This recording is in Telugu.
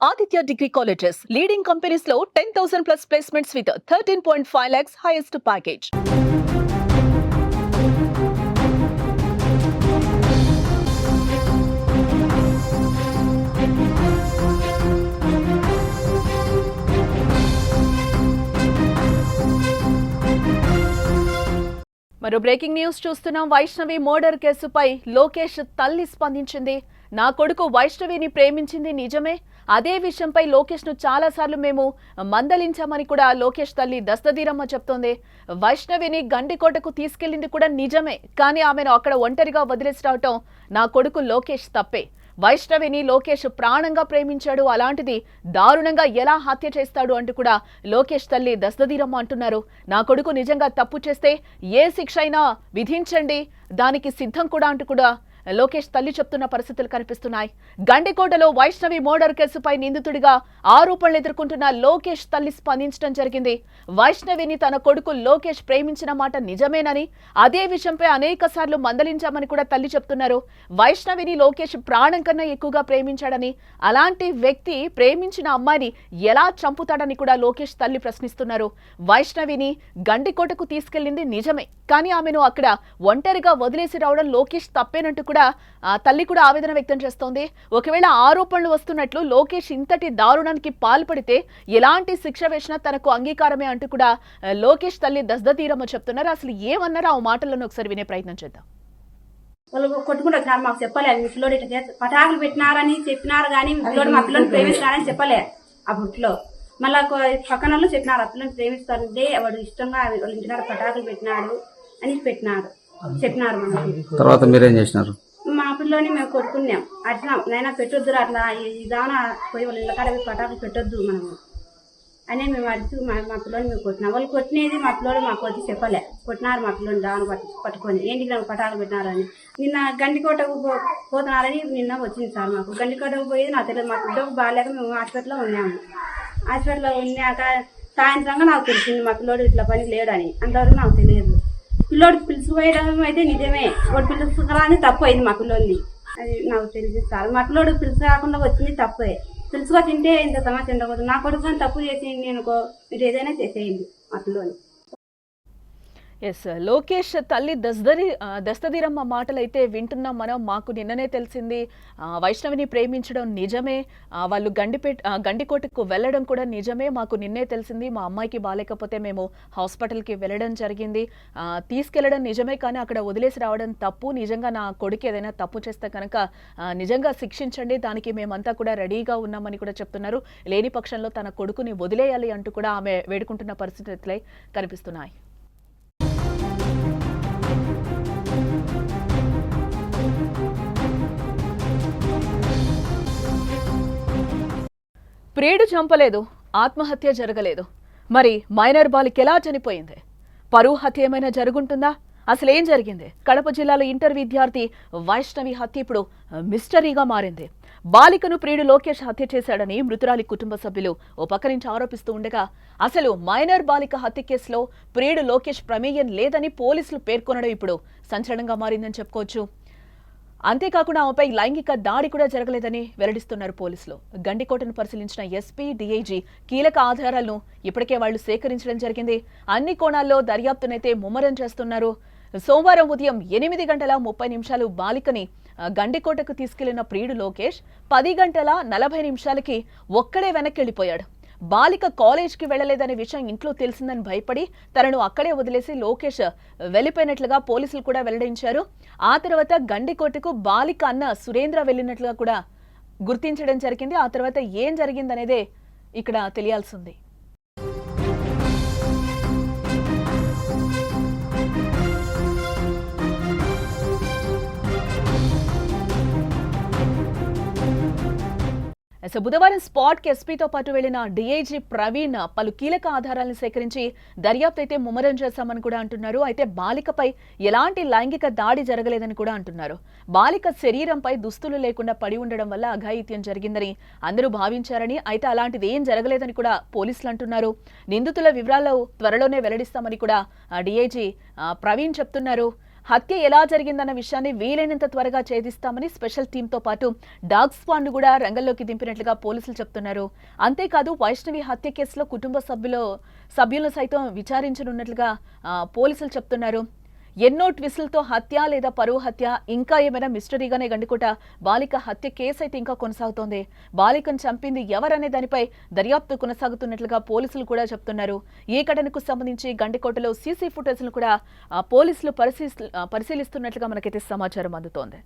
Aditya Degree Colleges, leading companies లో 10,000 plus placements with 13.5 lakhs highest package. మరో బ్రేకింగ్ న్యూస్ చూస్తున్నాం. వైష్ణవి మర్డర్ కేసుపై లోకేష్ తల్లి స్పందించింది. నా కొడుకు వైష్ణవిని ప్రేమించింది నిజమే. అదే విషయంపై లోకేష్ ను చాలాసార్లు మేము మందలించామని కూడా లోకేష్ తల్లి దస్తదీరమ్మ చెప్తోంది. వైష్ణవిని గండికోటకు తీసుకెళ్లింది కూడా నిజమే, కానీ ఆమెను అక్కడ ఒంటరిగా వదిలేసి రావటం నా కొడుకు లోకేష్ తప్పే. వైష్ణవిని లోకేష్ ప్రాణంగా ప్రేమించాడు, అలాంటిది దారుణంగా ఎలా హత్య చేస్తాడు అంటూ కూడా లోకేష్ తల్లి దస్తదీరమ్మ అంటున్నారు. నా కొడుకు నిజంగా తప్పు చేస్తే ఏ శిక్ష అయినా విధించండి, దానికి సిద్ధం కూడా అంటూ కూడా లోకేష్ తల్లి చెప్తున్న పరిస్థితులు కనిపిస్తున్నాయి. గండికోటలో వైష్ణవి మర్డర్ కేసుపై నిందితుడిగా ఆరోపణలు ఎదుర్కొంటున్న లోకేష్ తల్లి స్పందించడం జరిగింది. వైష్ణవిని తన కొడుకు లోకేష్ ప్రేమించిన మాట నిజమేనని, అదే విషయంపై అనేక సార్లు మందలించామని కూడా తల్లి చెప్తున్నారు. వైష్ణవిని లోకేష్ ప్రాణం కన్నా ఎక్కువగా ప్రేమించాడని, అలాంటి వ్యక్తి ప్రేమించిన అమ్మాయిని ఎలా చంపుతాడని కూడా లోకేష్ తల్లి ప్రశ్నిస్తున్నారు. వైష్ణవిని గండికోటకు తీసుకెళ్లింది నిజమే, కానీ ఆమెను అక్కడ ఒంటరిగా వదిలేసి రావడం లోకేష్ తప్పేనంటూ కూడా తల్లి కూడా ఆవేదన వ్యక్తం చేస్తోంది. ఒకవేళ ఆరోపణలు వస్తున్నట్లు లోకేష్ ఇంతటి దారుణానికి పాల్పడితే ఎలాంటి శిక్ష వేసినా తనకు అంగీకారమే అంటూ కూడా లోకేష్ తల్లి దస్తదీరమ్మ చెప్తున్నారు. అసలు ఏమన్నారో ఆ మాటలను ఒకసారి వినే ప్రయత్నం చేద్దాం. వాళ్ళు కొట్టుకుంటూ వచ్చినారు, మాకు చెప్పలేదు. మీ పిల్లోడు ఇట్లా పటాకులు పెట్టినారని చెప్పినారు, కానీ మీ పిల్లోడు మా పిల్లని ప్రేమిస్తారని చెప్పలే. ఆ బుట్లో మళ్ళా పక్కన వాళ్ళు చెప్పినారు, ఆ పిల్లని ప్రేమిస్తారంటే వాడు ఇష్టంగా వాళ్ళ ఇంటికాడ పటాకులు పెట్టినాడు అని చెప్పినారు. మనకి తర్వాత మీరేం చేసినారు? మా పిల్లోని మేము కొట్టుకున్నాం, అట్లా నైనా పెట్టొద్దు, అట్లా ఇదానా పోయి వాళ్ళ ఇళ్ళకాడ పటాకులు పెట్టొద్దు మనము అని మేము అడిచి మా పిల్లోని మేము కొట్టినాం. వాళ్ళు కొట్టినది మా పిల్లోడు మాకు వచ్చి చెప్పలే. కొట్టినారు మా పిల్లోని దాని పట్టుకొని ఏంటి పటాకులు పెట్టినారని. నిన్న గండికోటకు పోతున్నారని నిన్న వచ్చింది సార్. మాకు గండికోటకు పోయేది నాకు తెలియదు. మా పిల్లలకు బాగాలేక మేము హాస్పిటల్లో ఉన్నాము. హాస్పిటల్లో ఉన్నాక సాయంత్రంగా నాకు తెలిసింది మా పిల్లోడు ఇట్లా పని లేడని. అంతవరకు నాకు తెలియదు. పిల్లోడు పిలుచుకుపోయడం అయితే నిజమే, వాడు పిలుచుకురాని తప్పు అయింది మా పిల్లోని, అది నాకు తెలిసి సార్. మా పిల్లోడు పిలుచు కాకుండా వచ్చింది తప్పే. పిలుచుకో తింటే ఇంత సమస్య ఉండకూడదు. నా కొడుకు తప్పు చేసేయండి, నేను మీరు ఏదైనా చేసేయండి మా పిల్లోని. ఎస్, లోకేష్ తల్లి దస్తదీరమ్మ మాటలైతే వింటున్నాం మనం. మాకు నిన్ననే తెలిసింది వైష్ణవిని ప్రేమించడం నిజమే, వాళ్ళు గండికోటకు వెళ్ళడం కూడా నిజమే, మాకు నిన్నే తెలిసింది. మా అమ్మాయికి బాలేకపోతే మేము హాస్పిటల్కి వెళ్ళడం జరిగింది, తీసుకెళ్లడం నిజమే, కానీ అక్కడ వదిలేసి రావడం తప్పు. నిజంగా నా కొడుకు ఏదైనా తప్పు చేస్తే కనుక నిజంగా శిక్షించండి, దానికి మేమంతా కూడా రెడీగా ఉన్నామని కూడా చెప్తున్నారు. లేని పక్షంలో తన కొడుకుని వదిలేయాలి అంటూ కూడా ఆమె వేడుకుంటున్న పరిస్థితులే కనిపిస్తున్నాయి. ప్రియుడు చంపలేదు, ఆత్మహత్య జరగలేదు, మరి మైనర్ బాలిక ఎలా చనిపోయింది? పరువు హత్య ఏమైనా జరుగుంటుందా? అసలు ఏం జరిగింది? కడప జిల్లాలో ఇంటర్ విద్యార్థి వైష్ణవి హత్య ఇప్పుడు మిస్టరీగా మారింది. బాలికను ప్రియుడు లోకేష్ హత్య చేశాడని మృతురాలి కుటుంబ సభ్యులు ఓ పక్క నుంచి ఆరోపిస్తూ ఉండగా, అసలు మైనర్ బాలిక హత్య కేసులో ప్రియుడు లోకేష్ ప్రమేయం లేదని పోలీసులు పేర్కొనడం ఇప్పుడు సంచలనంగా మారిందని చెప్పుకోవచ్చు. అంతేకాకుండా ఆమెపై లైంగిక దాడి కూడా జరగలేదని వెల్లడిస్తున్నారు పోలీసులు. గండికోటను పరిశీలించిన ఎస్పీ, డీఐజీ కీలక ఆధారాలను ఇప్పటికే వాళ్లు సేకరించడం జరిగింది. అన్ని కోణాల్లో దర్యాప్తునైతే ముమ్మరం చేస్తున్నారు. సోమవారం ఉదయం 8:30 బాలికని గండికోటకు తీసుకెళ్లిన ప్రియుడు లోకేష్ 10:40 ఒక్కడే వెనక్కి వెళ్లిపోయాడు. బాలిక కాలేజ్కి వెళ్లలేదనే విషయం ఇంట్లో తెలిసిందని భయపడి తనను అక్కడే వదిలేసి లోకేష్ వెళ్లిపోయినట్లుగా పోలీసులు కూడా వెల్లడించారు. ఆ తర్వాత గండికోటకు బాలిక అన్న సురేంద్ర వెళ్లినట్లుగా కూడా గుర్తించడం జరిగింది. ఆ తర్వాత ఏం జరిగిందనేదే ఇక్కడ తెలియాల్సింది. బుధవారం స్పాట్ కి ఎస్పీతో పాటు వెళ్లిన డీఐజీ ప్రవీణ్ పలు కీలక ఆధారాలను సేకరించి దర్యాప్తు అయితే ముమ్మరం చేశామని కూడా అంటున్నారు. అయితే బాలికపై ఎలాంటి లైంగిక దాడి జరగలేదని కూడా అంటున్నారు. బాలిక శరీరంపై దుస్తులు లేకుండా పడి ఉండడం వల్ల అఘాయిత్యం జరిగిందని అందరూ భావించారని, అయితే అలాంటిది ఏం జరగలేదని కూడా పోలీసులు అంటున్నారు. నిందితుల వివరాలు త్వరలోనే వెల్లడిస్తామని కూడా డీఐజీ ప్రవీణ్ చెప్తున్నారు. హత్య ఎలా జరిగిందన్న విషయాన్ని వీలైనంత త్వరగా ఛేదిస్తామని స్పెషల్ టీంతో పాటు డాగ్ స్క్వాడ్ కూడా రంగంలోకి దింపినట్లుగా పోలీసులు చెప్తున్నారు. అంతేకాదు వైష్ణవి హత్య కేసులో కుటుంబ సభ్యులను సైతం విచారించనున్నట్లుగా పోలీసులు చెప్తున్నారు. ఎన్నో ట్విస్టులతో హత్య లేదా పరువు హత్య ఇంకా ఏమైనా మిస్టరీగానే గండికోట బాలిక హత్య కేసు అయితే ఇంకా కొనసాగుతోంది. బాలికను చంపింది ఎవరనే దానిపై దర్యాప్తు కొనసాగుతున్నట్లుగా పోలీసులు కూడా చెప్తున్నారు. ఈ ఘటనకు సంబంధించి గండికోటలో సీసీ ఫుటేజ్ను కూడా పోలీసులు పరిశీలిస్తున్నట్లుగా మనకైతే సమాచారం అందుతోంది.